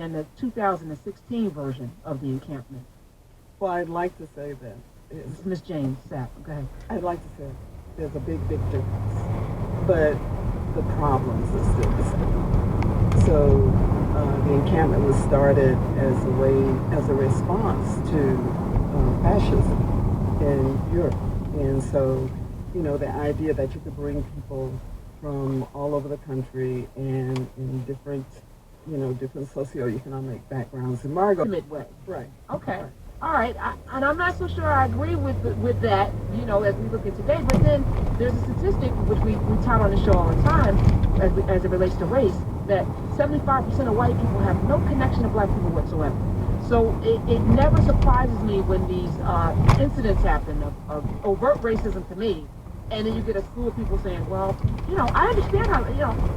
and the 2016 version of the encampment? Well, I'd like to say that. It's Miss Jane Sapp. Go ahead. I'd like to say there's a big, big difference, but the problems are still the same. So the encampment was started as a response to fascism in Europe, and so the idea that you could bring people from all over the country and in different different socioeconomic backgrounds. And Margot, Midway. right? Okay. Right. All right, and I'm not so sure I agree with that, as we look at today. But then there's a statistic which we tout on the show all the time, as it relates to race, that 75% of white people have no connection to black people whatsoever. So it never surprises me when these incidents happen of overt racism to me, and then you get a slew of people saying, well, I understand how,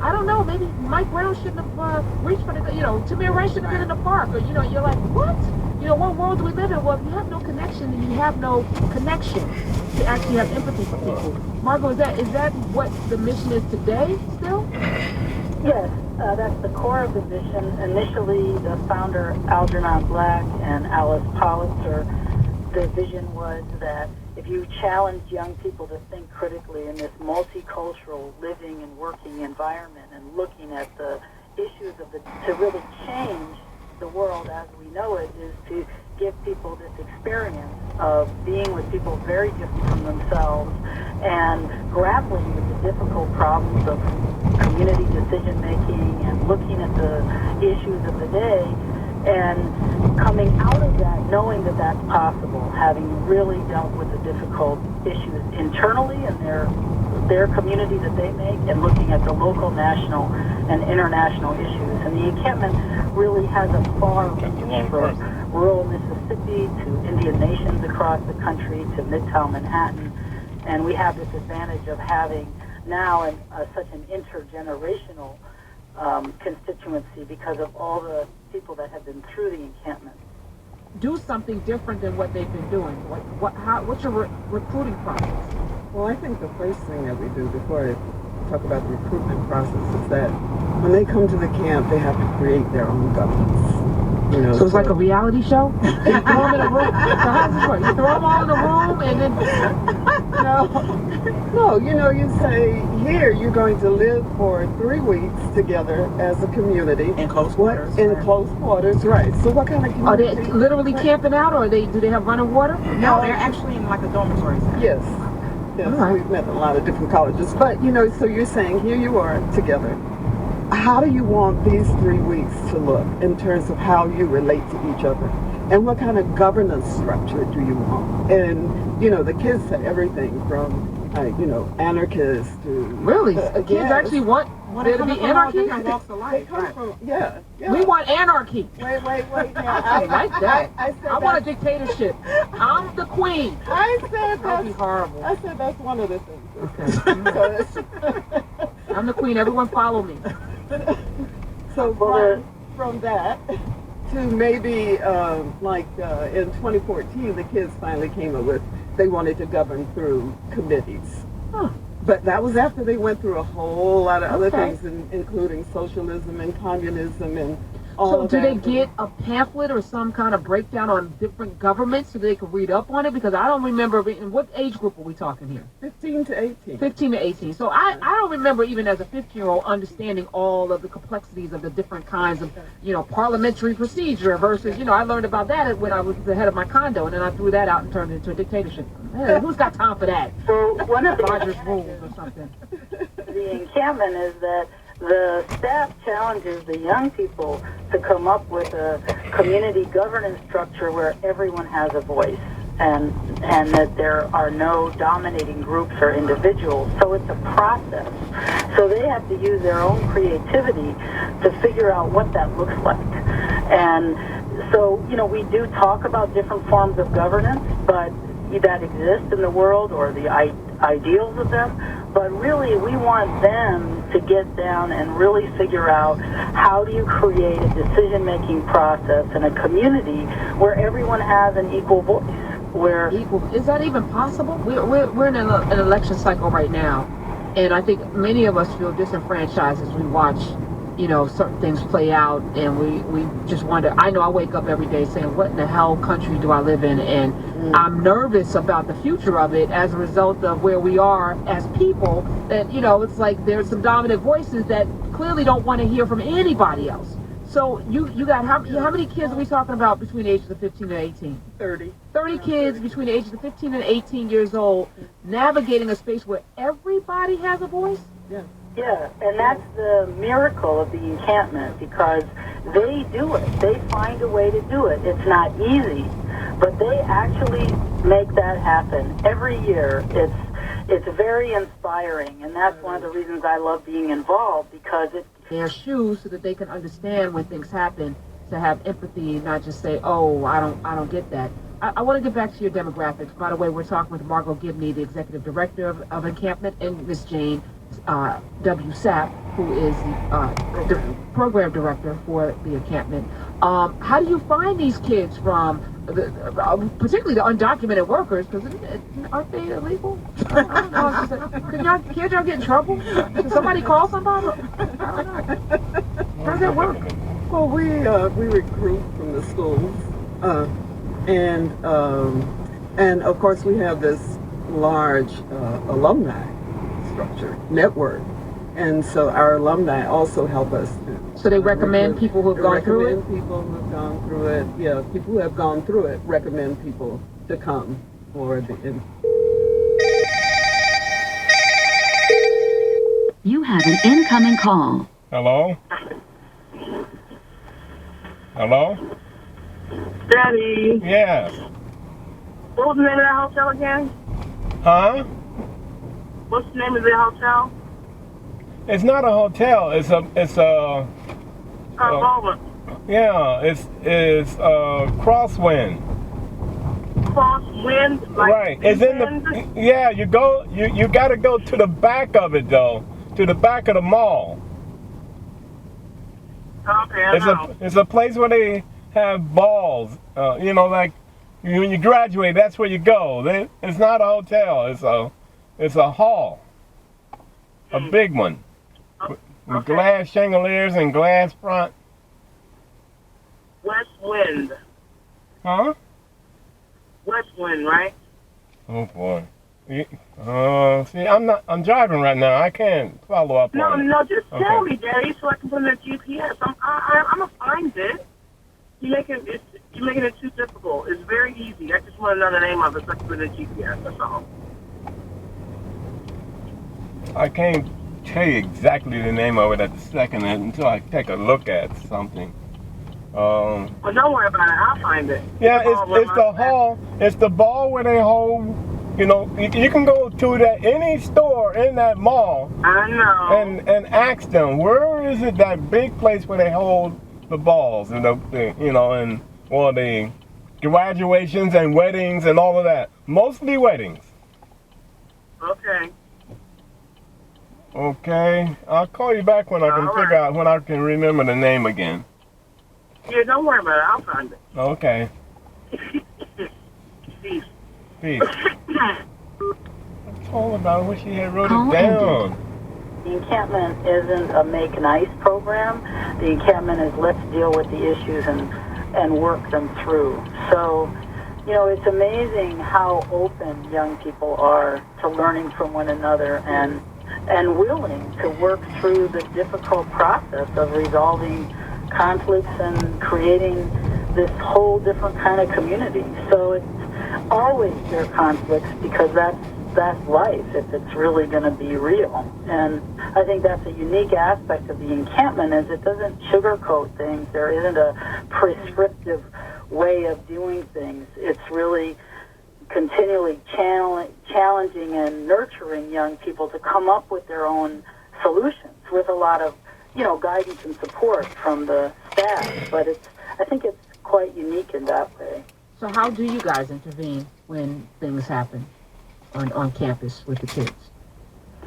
I don't know, maybe Mike Brown shouldn't have reached for the, Tamir Rice shouldn't have been in the park, or, you're like, what? What world do we live in? Well, if you have no connection, then you have no connection to actually have empathy for people. Margot, is that what the mission is today still? Yes, that's the core of the mission. Initially, the founder, Algernon Black and Alice Pollitzer, the vision was that if you challenge young people to think critically in this multicultural living and working environment and looking at the issues to really change the world as we know it, is to give people this experience of being with people very different from themselves and grappling with the difficult problems of community decision making and looking at the issues of the day and coming out of that knowing that that's possible, having really dealt with the difficult issues internally in their community that they make and looking at the local, national, and international issues. And the encampment really has a far reach from rural Mississippi to Indian nations across the country to Midtown Manhattan. And we have this advantage of having now such an intergenerational constituency because of all the people that have been through the encampment. Do something different than what they've been doing. What's your recruiting process? Well, I think the first thing that we do before I talk about the recruitment process is that when they come to the camp, they have to create their own governance. So it's like a reality show? You throw them in a room? So how does this work? You throw them all in a room and then... No, you say, here, you're going to live for 3 weeks together as a community. In close quarters. In close quarters, right. So what kind of community? Are they literally camping out, or do they have running water? No, they're actually in like a dormitory center. Yes. Right. We've met in a lot of different colleges. But, so you're saying, here you are together. How do you want these 3 weeks to look in terms of how you relate to each other? And what kind of governance structure do you want? And, the kids say everything from, anarchists to... Really? Kids actually want there to be anarchy? Different walks of life. Yeah. We want anarchy. Wait. Yeah, I like that. I want a dictatorship. I'm the queen. I said that'd be horrible. I said that's one of the things. Okay. I'm the queen. Everyone follow me. So from that to maybe in 2014, the kids finally came up with they wanted to govern through committees. Huh. But that was after they went through a whole lot of other things, including socialism and communism and all of that. So do they get a pamphlet or some kind of breakdown on different governments so they can read up on it? Because I don't remember, what age group are we talking here? 15 to 18. 15 to 18. So I don't remember even as a 15-year-old understanding all of the complexities of the different kinds of, parliamentary procedure versus, I learned about that when I was the head of my condo, and then I threw that out and turned it into a dictatorship. Hey, who's got time for that? So one of the Rogers rules or something. The encampment is that the staff challenges the young people to come up with a community governance structure where everyone has a voice and that there are no dominating groups or individuals. So it's a process. So they have to use their own creativity to figure out what that looks like. And so, we do talk about different forms of governance, but that exist in the world or the ideals of them, but really we want them to get down and really figure out how do you create a decision-making process in a community where everyone has an equal voice. Is that even possible? We're in an election cycle right now, and I think many of us feel disenfranchised as we watch certain things play out, and we just wonder. I know I wake up every day saying, what in the hell country do I live in? And I'm nervous about the future of it as a result of where we are as people. That, it's like there's some dominant voices that clearly don't want to hear from anybody else. So you got how many kids are we talking about between the ages of 15 and 18? 30. 30 kids between the ages of 15 and 18 years old, navigating a space where everybody has a voice? Yeah. Yeah, and that's the miracle of the encampment, because they do it. They find a way to do it. It's not easy, but they actually make that happen every year. It's very inspiring, and that's one of the reasons I love being involved, because it their shoes so that they can understand when things happen, to have empathy, not just say, oh, I don't get that. I want to get back to your demographics. By the way, we're talking with Margot Gibney, the executive director of Encampment, and Miss Jane W. Sapp, who is the program director for the encampment. How do you find these kids from, particularly the undocumented workers, because aren't they illegal? I don't know. Can't y'all get in trouble? Can somebody call somebody? I don't know. How does that work? Well, we recruit from the schools, and of course we have this large alumni structure network, and so our alumni also help us. So they recommend people who have gone through it? Recommend people who have gone through it. Yeah, people who have gone through it recommend people to come for the. You have an incoming call. Hello? Hello? Daddy, Yes. what was the name of that hotel again? Huh? What's the name of the hotel? It's not a hotel. It's a Baldwin. yeah. It's Crosswind. Crosswind. Like Right. It's in the yeah. You got to go to the back of it though, to the back of the mall. Okay, I know. It's a place where they have balls. Like when you graduate, that's where you go. It's not a hotel. It's a hall, a big one, with glass chandeliers and glass front. West Wind. Huh? West Wind, right? Oh boy. See, I'm driving right now. I can't follow up No, on it. no, just Okay. tell me, Daddy, so I can put in a GPS. I'm gonna find it. You're making it too difficult. It's very easy. I just want to know the name of it so I can put in a GPS. That's all. I can't tell you exactly the name of it at the second until I take a look at something. Well, don't worry about it. I'll find it. Yeah, it's the hall. It's the ball where they hold. You can go to any store in that mall I know. and ask them, where is it, that big place where they hold the balls and and all the graduations and weddings and all of that. Mostly weddings. Okay. Okay, I'll call you back when I can figure out, when I can remember the name again. Yeah, don't worry about it. I'll find it. Okay. Peace. Peace. I told her about it when she had wrote Call it down. The encampment isn't a make nice program. The encampment is let's deal with the issues and work them through. So, it's amazing how open young people are to learning from one another and willing to work through the difficult process of resolving conflicts and creating this whole different kind of community. So it's always there are conflicts, because that's life if it's really going to be real. And I think that's a unique aspect of the encampment, is it doesn't sugarcoat things. There isn't a prescriptive way of doing things. It's really continually challenging and nurturing young people to come up with their own solutions with a lot of, guidance and support from the staff. But I think it's quite unique in that way. So how do you guys intervene when things happen on campus with the kids?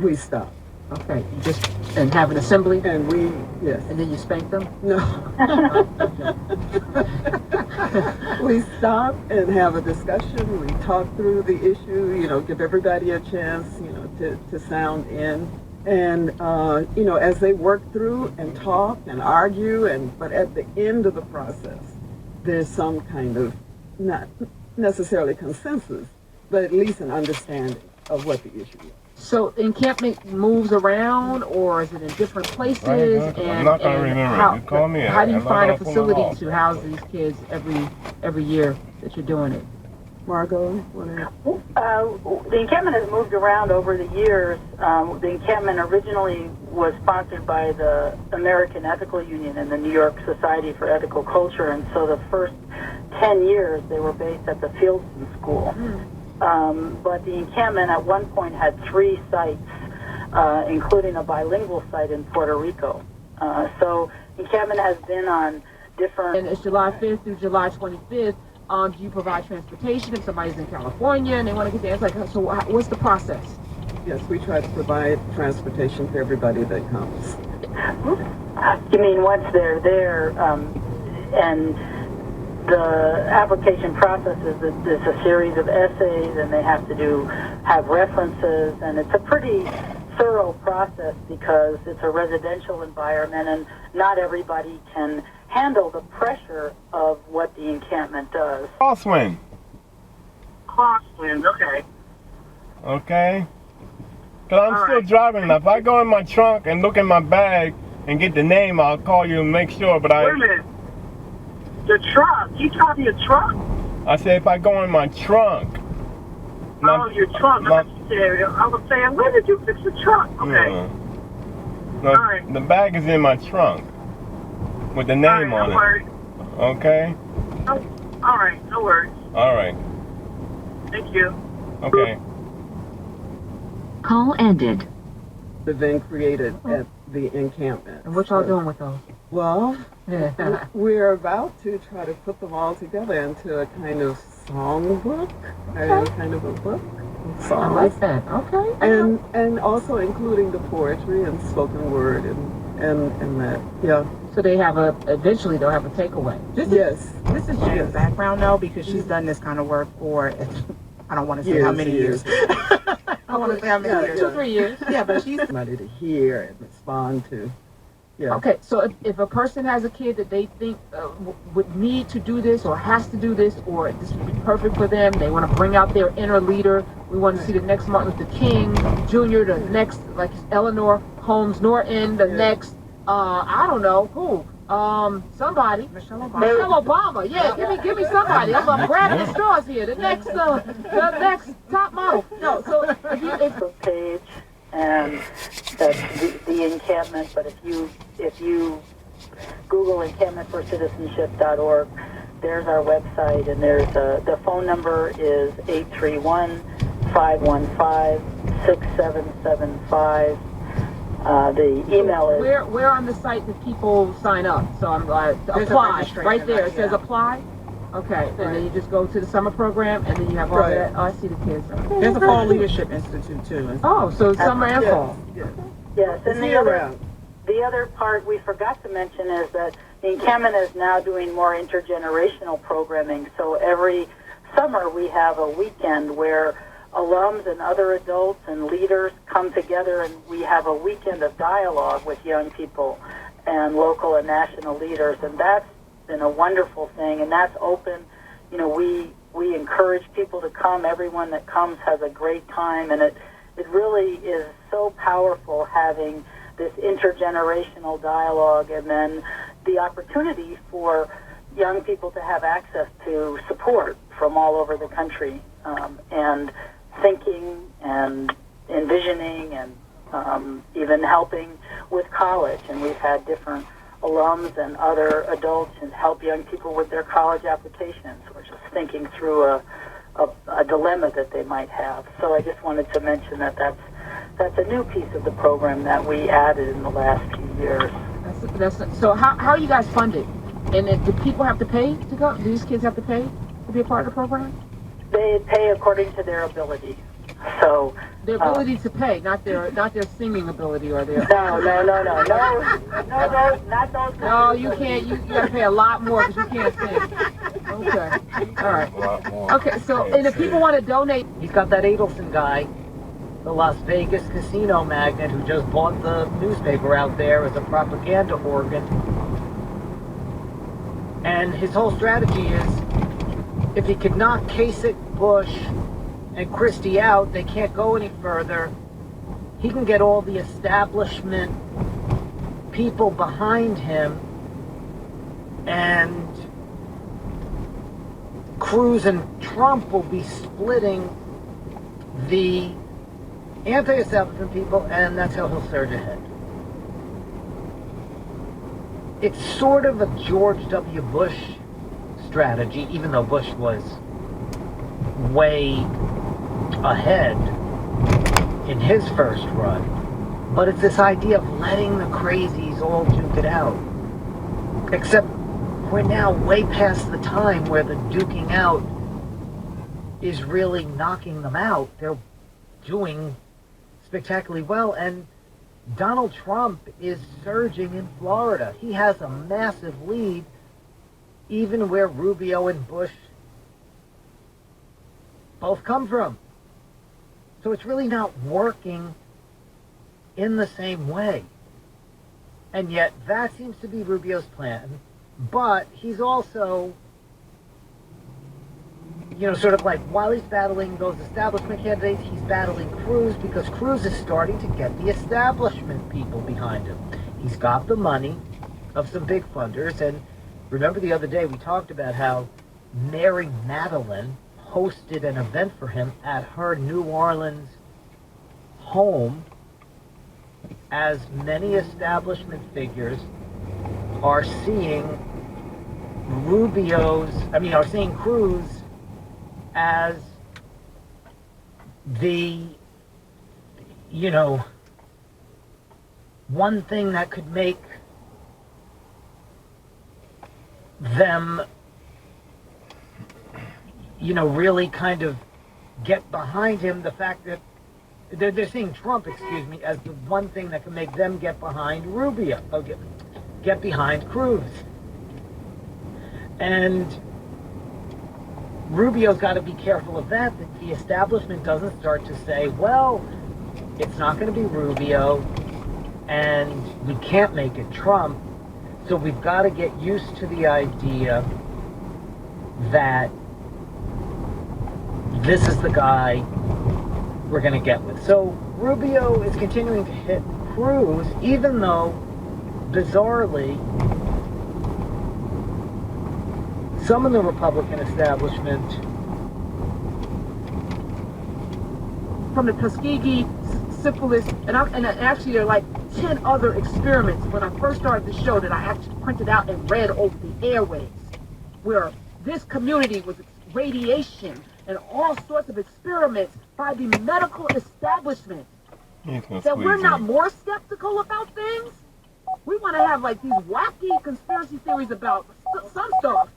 We stop. Okay, you just and have an assembly, And yes. and then you spank them? No. We stop and have a discussion. We talk through the issue, give everybody a chance, to sound in. And as they work through and talk and argue, but at the end of the process, there's some kind of, not necessarily consensus, but at least an understanding of what the issue is. So encampment moves around, or is it in different places? I'm not gonna remember. How, You call me. how do you I'm find a not gonna facility pull it to house these kids every year that you're doing it? Margot, The encampment has moved around over the years. The encampment originally was sponsored by the American Ethical Union and the New York Society for Ethical Culture, and so the first 10 years they were based at the Fieldston School. But the encampment at one point had 3 sites, including a bilingual site in Puerto Rico. So encampment has been on different... And it's July 5th through July 25th. Do you provide transportation if somebody's in California and they want to get there? It's like, so what's the process? Yes, we try to provide transportation for everybody that comes. You mean once they're there, and the application process is a series of essays, and they have to have references, and it's a pretty thorough process because it's a residential environment, and not everybody can handle the pressure of what the encampment does. Crosswind. Crosswind, okay. Okay. Because I'm still driving. Now, if I go in my trunk and look in my bag and get the name, I'll call you and make sure. But Wait a minute. The truck? You driving your truck? I said if I go in my trunk. Your trunk. I was saying, where did you fix the truck? Okay. No, all right. The bag is in my trunk with the name on it. Worries. Okay? All right, no worries. All right. Thank you. Okay. Call ended. Then created at the encampment. And what y'all doing with those? Well, Yeah. we're about to try to put them all together into a kind of songbook, kind of a book of I songs. like that. Okay. And also including the poetry and spoken word and that. Yeah. So eventually they'll have a takeaway. This is Jane's Yes. background though, because she's done this kind of work for, I don't want to say how many years. I don't want to say how many years. 2-3 years. Yeah, but she's Somebody to hear and respond to. Yeah. Okay, so if a person has a kid that they think would need to do this or has to do this or this would be perfect for them, they want to bring out their inner leader. We want to see the next Martin Luther King Jr., the next like Eleanor Holmes Norton, the next I don't know who. Somebody. Michelle Obama. Michelle Obama. Yeah, give me somebody. I'm grabbing the straws here. The next top model. No, so if Page, and that's the encampment. But if you Google encampmentforcitizenship.org, there's our website, and there's the phone number is 831-515-6775. The email is where on the site do people sign up? So I'm There's a apply registration right there. It right says here. apply. Okay, and then you just go to the summer program, and then you have all Right. that. Oh, I see the kids. Okay, There's a okay. Fall Leadership Institute too. Oh, so summer and fall. Yes. yes, It's and year round. the other part we forgot to mention is that the encampment is now doing more intergenerational programming. So every summer we have a weekend where alums and other adults and leaders come together, and we have a weekend of dialogue with young people and local and national leaders, and that's been a wonderful thing, and that's open. You know, we encourage people to come. Everyone that comes has a great time, and it really is so powerful having this intergenerational dialogue, and then the opportunity for young people to have access to support from all over the country, and thinking and envisioning and even helping with college. And we've had different alums and other adults and help young people with their college applications, or just thinking through a dilemma that they might have. So I just wanted to mention that that's a new piece of the program that we added in the last few years. So how are you guys funded? And then do people have to pay to go? Do these kids have to pay to be a part of the program? They pay according to their ability. So Their ability to pay, not their singing ability or their. no, not those. No, you can't. You gotta pay a lot more because you can't sing. Okay. All right. A lot more. Okay. So, and if people want to donate, He's got that Adelson guy. the Las Vegas casino magnate who just bought the newspaper out there as a propaganda organ. And his whole strategy is, if he could knock Kasich, Bush, and Christie out, they can't go any further. He can get all the establishment people behind him, and Cruz and Trump will be splitting the anti-establishment people, and that's how he'll surge ahead. It's sort of a George W. Bush strategy, even though Bush was way ahead in his first run. But it's this idea of letting the crazies all duke it out. Except we're now way past the time where the duking out is really knocking them out. They're doing spectacularly well, and Donald Trump is surging in Florida. He has a massive lead, even where Rubio and Bush both come from. So it's really not working in the same way. And yet that seems to be Rubio's plan. But he's also, sort of like, while he's battling those establishment candidates, he's battling Cruz, because Cruz is starting to get the establishment people behind him. He's got the money of some big funders. And remember the other day we talked about how Mary Madeline hosted an event for him at her New Orleans home, as many establishment figures are seeing are seeing Cruz as the, one thing that could make them, really kind of get behind him. The fact that they're seeing Trump, as the one thing that can make them get behind Rubio, get behind Cruz. And Rubio's got to be careful of that the establishment doesn't start to say, well, it's not going to be Rubio, and we can't make it Trump, so we've got to get used to the idea that this is the guy we're going to get with. So Rubio is continuing to hit Cruz, even though, bizarrely, some in the Republican establishment, from the Tuskegee syphilis, and actually there are like 10 other experiments when I first started the show that I actually printed out and read over the airwaves, where this community was radiation and all sorts of experiments by the medical establishment. That we're not more skeptical about things. We want to have like these wacky conspiracy theories about some stuff,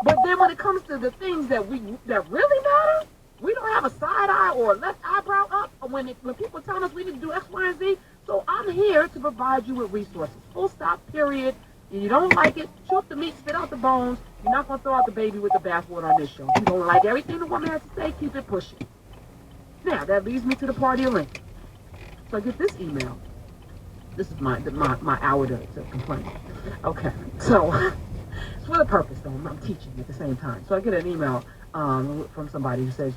but then when it comes to the things that really matter, we don't have a side eye or a left eyebrow up when people tell us we need to do X, Y, and Z. So I'm here to provide you with resources. Full stop, period. If you don't like it, chew up the meat, spit out the bones. You're not going to throw out the baby with the bathwater on this show. If you don't like everything the woman has to say, keep it pushing. Now, that leads me to the party of Lincoln. So I get this email. This is my hour to complain. Okay, so it's for the purpose, though. I'm teaching at the same time. So I get an email from somebody who says,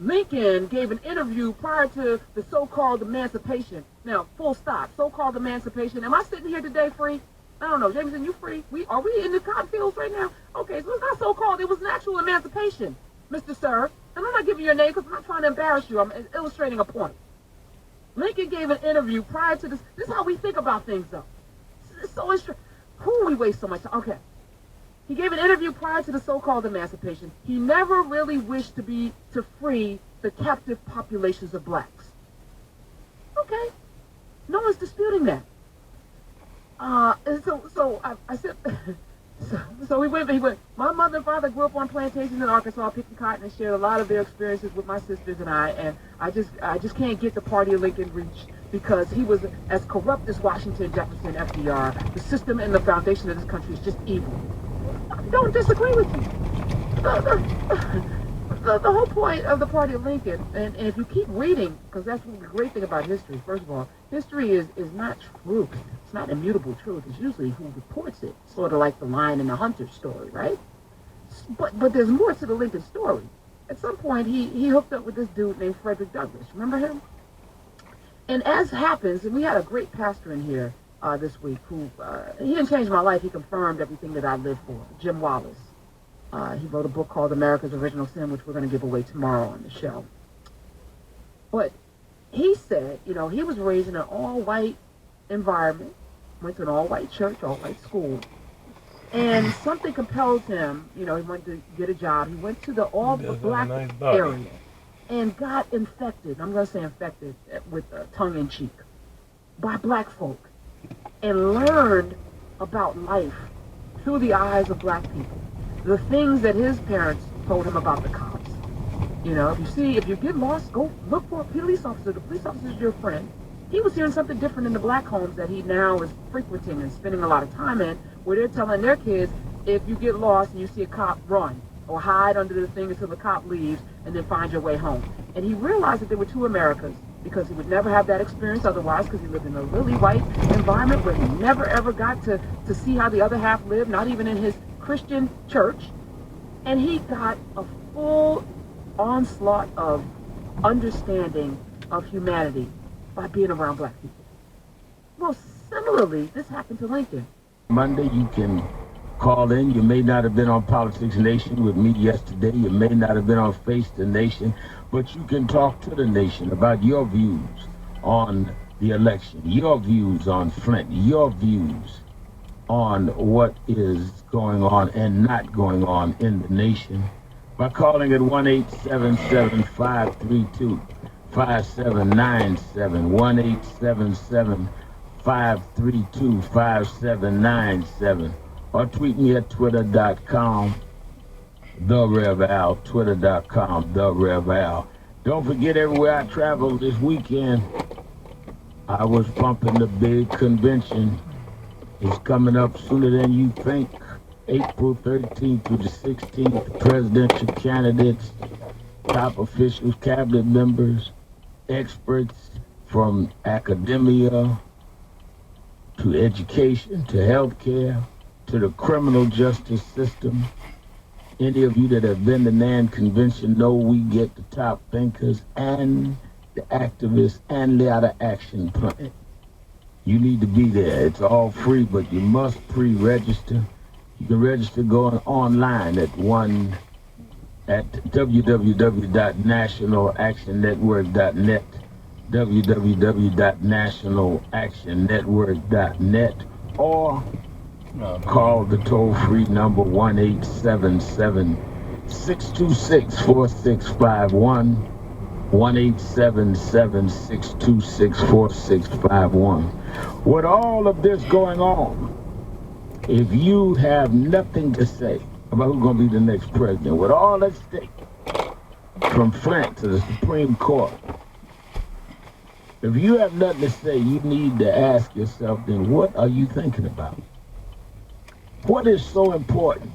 Lincoln gave an interview prior to the so-called emancipation. Now, full stop, so-called emancipation. Am I sitting here today free? I don't know. Jameson, you free? Are we in the cotton fields right now? Okay, so it's not so-called. It was an actual emancipation, Mr. Sir. And I'm not giving you a name because I'm not trying to embarrass you. I'm illustrating a point. Lincoln gave an interview prior to this. This is how we think about things, though. It's so interesting. We waste so much time. Okay. He gave an interview prior to the so-called emancipation. He never really wished to free the captive populations of blacks. Okay. No one's disputing that. And so I said, so he went, my mother and father grew up on plantations in Arkansas, picking cotton, and shared a lot of their experiences with my sisters and I, and I just can't get the party of Lincoln reached because he was as corrupt as Washington, Jefferson, FDR. The system and the foundation of this country is just evil. I don't disagree with you. the whole point of the party of Lincoln, and if you keep reading, because that's the great thing about history. First of all, history is not truth. It's not immutable truth. It's usually who reports it. Sort of like the lion and the hunter story, right? But there's more to the Lincoln story. At some point, he hooked up with this dude named Frederick Douglass. Remember him? And as happens, and we had a great pastor in here this week who, he didn't change my life. He confirmed everything that I lived for. Jim Wallace. He wrote a book called America's Original Sin, which we're going to give away tomorrow on the show. But he said, you know, he was raised in an all-white environment, went to an all-white church, all-white school, and something compelled him, you know, he wanted to get a job. He went to the all-black area and got infected, I'm going to say infected with tongue-in-cheek, by black folk, and learned about life through the eyes of black people. The things that his parents told him about the cops. You know, if you get lost, go look for a police officer. The police officer is your friend. He was hearing something different in the black homes that he now is frequenting and spending a lot of time in, where they're telling their kids, if you get lost and you see a cop, run, or hide under the thing until the cop leaves, and then find your way home. And he realized that there were two Americas, because he would never have that experience otherwise, because he lived in a really white environment where he never ever got to see how the other half lived, not even in his Christian church. And he got a full onslaught of understanding of humanity by being around black people. Well, similarly, this happened to Lincoln. Monday, you can call in. You may not have been on Politics Nation with me yesterday. You may not have been on Face the Nation, but you can talk to the nation about your views on the election, your views on Flint, your views on what is going on and not going on in the nation by calling at 1-877-532-5797, 1-877-532-5797, or tweet me at twitter.com, The Rev Al, twitter.com, The Rev Al. Don't forget, everywhere I travel this weekend, I was bumping the big convention. It's coming up sooner than you think. April 13th through the 16th, presidential candidates, top officials, cabinet members, experts from academia to education to healthcare to the criminal justice system. Any of you that have been to NAN convention know we get the top thinkers and the activists and the out of action plan. You need to be there. It's all free, but you must pre-register. You can register going online at www.nationalactionnetwork.net, www.nationalactionnetwork.net, or call the toll-free number 1-877-626-4651, 1-877-626-4651. With all of this going on, if you have nothing to say about who's going to be the next president, with all at stake, from Flint to the Supreme Court, if you have nothing to say, you need to ask yourself, then what are you thinking about? What is so important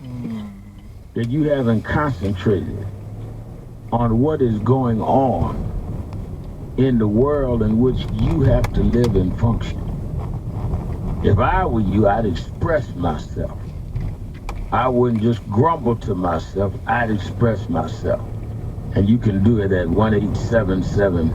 that you haven't concentrated on what is going on in the world in which you have to live and function? If I were you, I'd express myself. I wouldn't just grumble to myself, I'd express myself. And you can do it at 1-877-532-5797,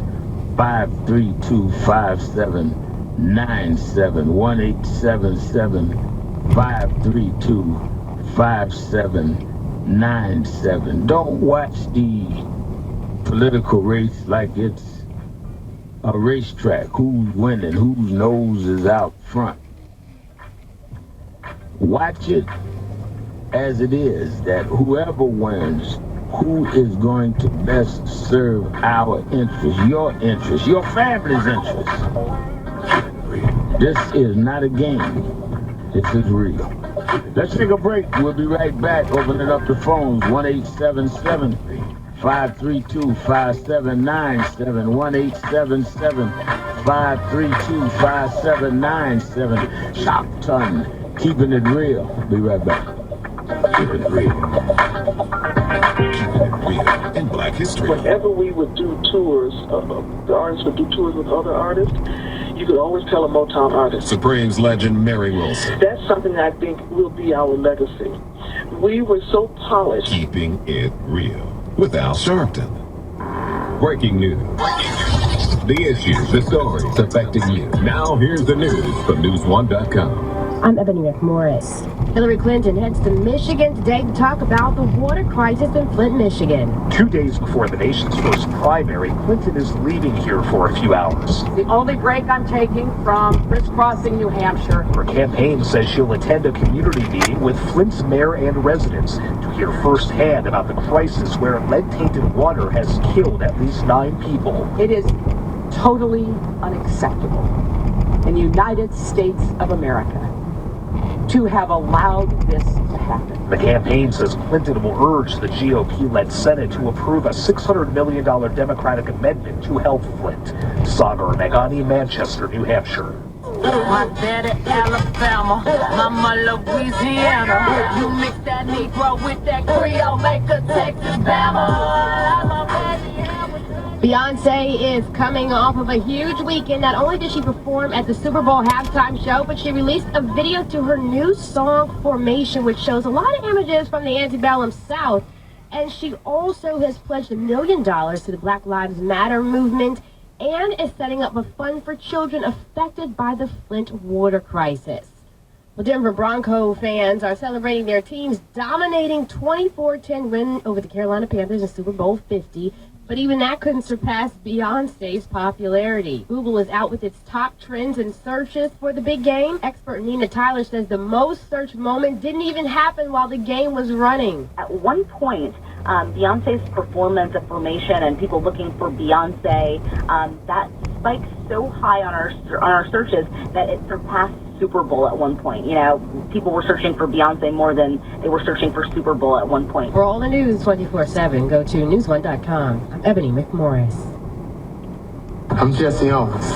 1-877-532-5797. Don't watch the political race like it's a racetrack. Who's winning, whose nose is out front. Watch it as it is, that whoever wins, who is going to best serve our interests, your family's interests. This is not a game. This is real. Let's take a break. We'll be right back. Opening up the phones, 1-877-532-5797, 1-877-532-5797. Shopton, keeping it real. Be right back. Keep it real. Keeping it real in Black history. Whenever we would do tours, the artists would do tours with other artists, you could always tell a Motown artist. Supremes legend Mary Wilson. That's something I think will be our legacy. We were so polished. Keeping it real with Al Sharpton. Breaking news. The issues, the stories affecting you. Now here's the news from News1.com. I'm Ebony McMorris. Hillary Clinton heads to Michigan today to talk about the water crisis in Flint, Michigan. 2 days before the nation's first primary, Clinton is leaving here for a few hours. The only break I'm taking from crisscrossing New Hampshire. Her campaign says she'll attend a community meeting with Flint's mayor and residents to hear firsthand about the crisis where lead-tainted water has killed at least 9 people. It is totally unacceptable in the United States of America to have allowed this to happen. The campaign says Clinton will urge the GOP-led Senate to approve a $600 million Democratic amendment to help Flint. Sagar Meghani, Manchester, New Hampshire. My daddy Alabama, mama Louisiana. You mix that Negro with that Creole, make a Texas Bama. Beyonce is coming off of a huge weekend. Not only did she perform at the Super Bowl halftime show, but she released a video to her new song, Formation, which shows a lot of images from the antebellum South. And she also has pledged $1 million to the Black Lives Matter movement and is setting up a fund for children affected by the Flint water crisis. Well, Denver Bronco fans are celebrating their team's dominating 24-10 win over the Carolina Panthers in Super Bowl 50. But even that couldn't surpass Beyonce's popularity. Google is out with its top trends and searches for the big game. Expert Nina Tyler says the most searched moment didn't even happen while the game was running. At one point, Beyonce's performance of Formation and people looking for Beyonce, that spiked so high on our searches that it surpassed Super Bowl at one point. You know, people were searching for Beyonce more than they were searching for Super Bowl at one point. For all the news 24/7, go to news1.com. I'm Ebony McMorris. I'm Jesse Owens.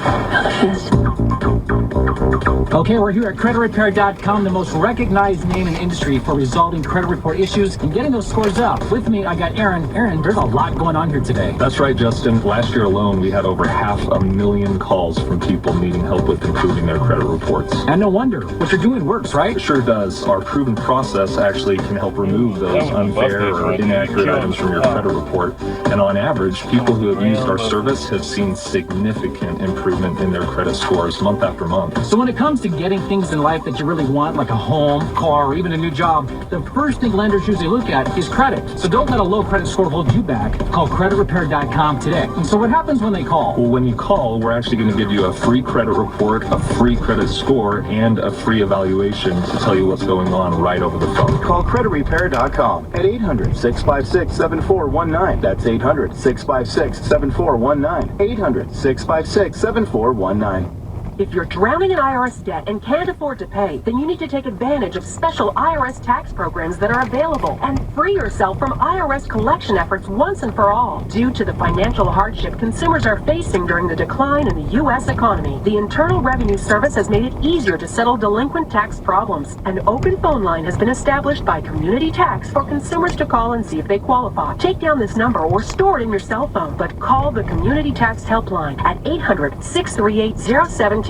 Okay, we're here at CreditRepair.com, the most recognized name in the industry for resolving credit report issues and getting those scores up. With me, I got Aaron. Aaron, there's a lot going on here today. That's right, Justin. Last year alone, we had over 500,000 calls from people needing help with improving their credit reports. And no wonder. What you're doing works, right? It sure does. Our proven process actually can help remove those unfair or inaccurate items from your credit report. And on average, people who have used our service have seen significant improvement in their credit scores month after month. So when it comes to getting things in life that you really want, like a home, car, or even a new job, the first thing lenders usually look at is credit. So don't let a low credit score hold you back. Call CreditRepair.com today. And so what happens when they call? Well, when you call, we're actually going to give you a free credit report, a free credit score, and a free evaluation to tell you what's going on right over the phone. Call CreditRepair.com at 800-656-7419. That's 800-656-7419. 800-656-7419. If you're drowning in IRS debt and can't afford to pay, then you need to take advantage of special IRS tax programs that are available and free yourself from IRS collection efforts once and for all. Due to the financial hardship consumers are facing during the decline in the U.S. economy, the Internal Revenue Service has made it easier to settle delinquent tax problems. An open phone line has been established by Community Tax for consumers to call and see if they qualify. Take down this number or store it in your cell phone, but call the Community Tax Helpline at 800-638-0727.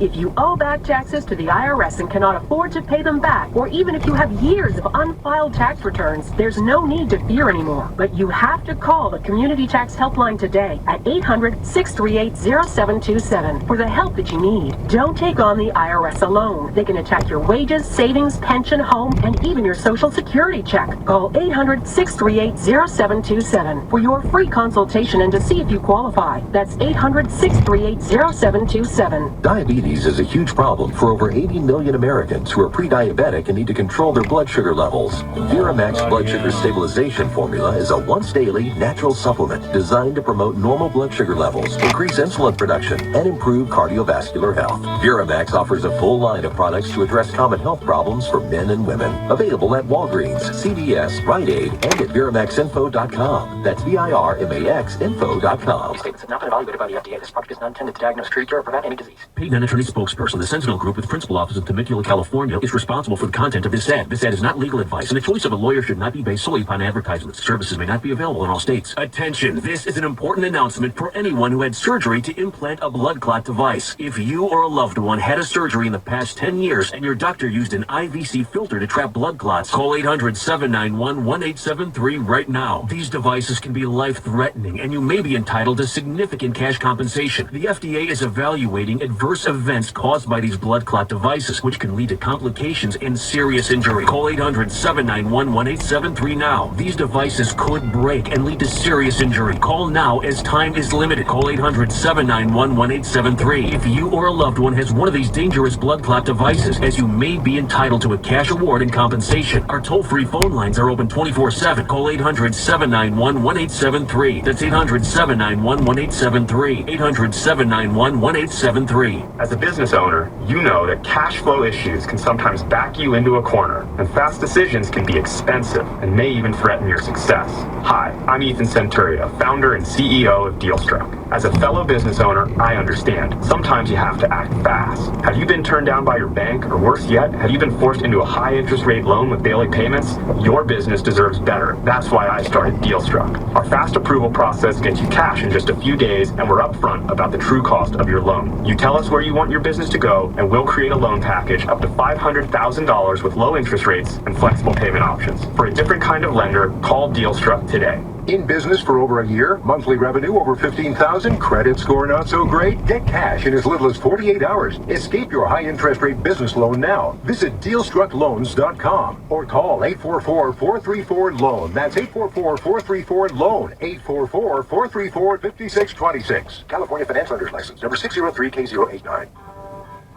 If you owe back taxes to the IRS and cannot afford to pay them back, or even if you have years of unfiled tax returns, there's no need to fear anymore. But you have to call the Community Tax Helpline today at 800-638-0727 for the help that you need. Don't take on the IRS alone. They can attack your wages, savings, pension, home, and even your Social Security check. Call 800-638-0727 for your free consultation and to see if you qualify. That's 800-638-0727. Diabetes is a huge problem for over 80 million Americans who are pre-diabetic and need to control their blood sugar levels. Viramax Blood Sugar Stabilization Formula is a once-daily natural supplement designed to promote normal blood sugar levels, increase insulin production, and improve cardiovascular health. Viramax offers a full line of products to address common health problems for men and women. Available at Walgreens, CVS, Rite Aid, and at ViramaxInfo.com. That's VIRMAXinfo.com. These statements have not been evaluated by the FDA. This product is not intended to diagnose, treat, or prevent any disease. Paid non-attorney spokesperson, the Sentinel Group with principal office in Temecula, California, is responsible for the content of this ad. This ad is not legal advice, and the choice of a lawyer should not be based solely upon advertisements. Services may not be available in all states. Attention, this is an important announcement for anyone who had surgery to implant a blood clot device. If you or a loved one had a surgery in the past 10 years and your doctor used an IVC filter to trap blood clots, call 800-791-1873 right now. These devices can be life-threatening, and you may be entitled to significant cash compensation. The FDA is evaluating adverse events caused by these blood clot devices, which can lead to complications and serious injury. Call 800-791-1873 now. These devices could break and lead to serious injury. Call now as time is limited. Call 800-791-1873 if you or a loved one has one of these dangerous blood clot devices, as you may be entitled to a cash award and compensation. Our toll-free phone lines are open 24/7. Call 800-791-1873. That's 800-791-1873. 800-791-1873. As a business owner, you know that cash flow issues can sometimes back you into a corner, and fast decisions can be expensive and may even threaten your success. Hi, I'm Ethan Centuria, founder and CEO of Dealstruck. As a fellow business owner, I understand. Sometimes you have to act fast. Have you been turned down by your bank, or worse yet, have you been forced into a high interest rate loan with daily payments? Your business deserves better. That's why I started Dealstruck. Our fast approval process gets you cash in just a few days, and we're upfront about the true cost of your loan. You tell us where you want your business to go, and we'll create a loan package up to $500,000 with low interest rates and flexible payment options. For a different kind of lender, call Dealstruck today. In business for over a year, monthly revenue over $15,000, credit score not so great? Get cash in as little as 48 hours. Escape your high interest rate business loan now. Visit DealstruckLoans.com or call 844-434-LOAN. That's 844-434-LOAN. 844-434-5626. California Finance Lenders License number 603K089.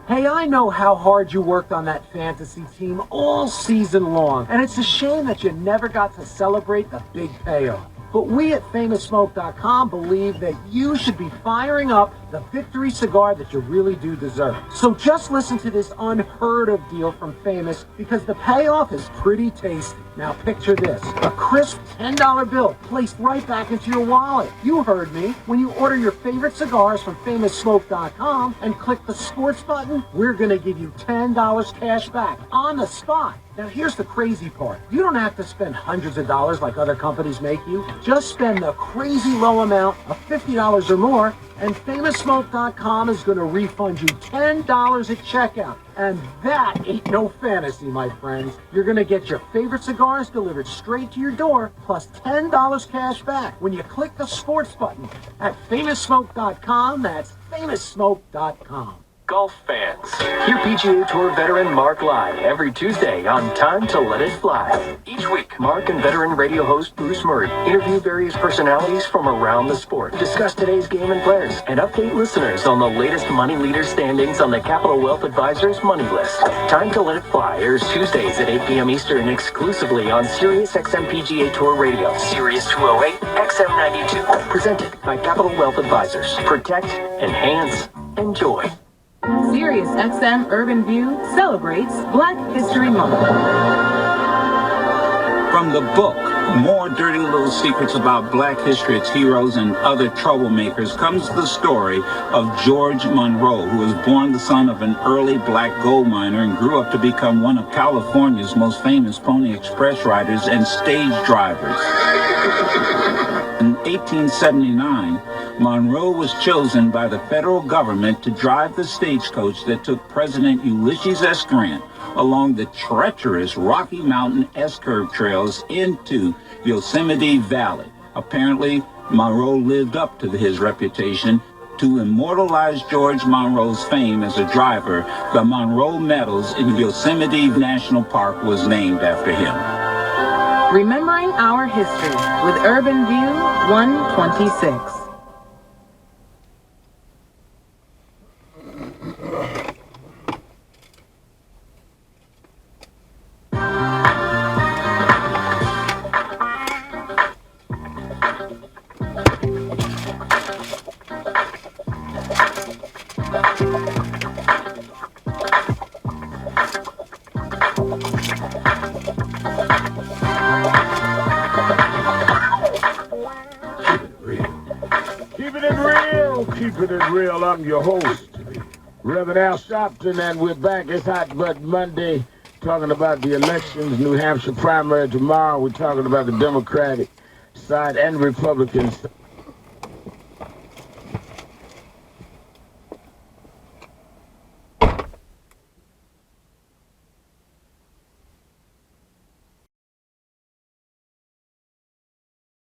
Hey, I know how hard you worked on that fantasy team all season long, and it's a shame that you never got to celebrate the big payoff. But we at FamousSmoke.com believe that you should be firing up the victory cigar that you really do deserve. So just listen to this unheard of deal from Famous, because the payoff is pretty tasty. Now picture this, a crisp $10 bill placed right back into your wallet. You heard me. When you order your favorite cigars from FamousSmoke.com and click the sports button, we're going to give you $10 cash back on the spot. Now here's the crazy part. You don't have to spend hundreds of dollars like other companies make you. Just spend the crazy low amount of $50 or more, and FamousSmoke.com is going to refund you $10 at checkout. And that ain't no fantasy, my friends. You're going to get your favorite cigars delivered straight to your door, plus $10 cash back when you click the sports button at FamousSmoke.com. That's FamousSmoke.com. Golf fans, hear PGA Tour veteran Mark live every Tuesday on Time to Let It Fly. Each week, Mark and veteran radio host Bruce Murray interview various personalities from around the sport, discuss today's game and players, and update listeners on the latest money leader standings on the Capital Wealth Advisors money list. Time to Let It Fly airs Tuesdays at 8 p.m. Eastern exclusively on Sirius XM PGA Tour Radio, Sirius 208, XM 92. Presented by Capital Wealth Advisors. Protect, enhance, enjoy. Sirius XM Urban View celebrates Black History Month. From the book, More Dirty Little Secrets About Black History, Its Heroes, and Other Troublemakers, comes the story of George Monroe, who was born the son of an early black gold miner and grew up to become one of California's most famous Pony Express riders and stage drivers. In 1879, Monroe was chosen by the federal government to drive the stagecoach that took President Ulysses S. Grant along the treacherous Rocky Mountain S-curve trails into Yosemite Valley. Apparently, Monroe lived up to his reputation. To immortalize George Monroe's fame as a driver, the Monroe Meadows in Yosemite National Park was named after him. Remembering Our History with Urban View 126. Keeping it real, I'm your host, Reverend Al Sharpton, and we're back. It's Hot Button Monday, talking about the elections, New Hampshire primary tomorrow. We're talking about the Democratic side and Republican side.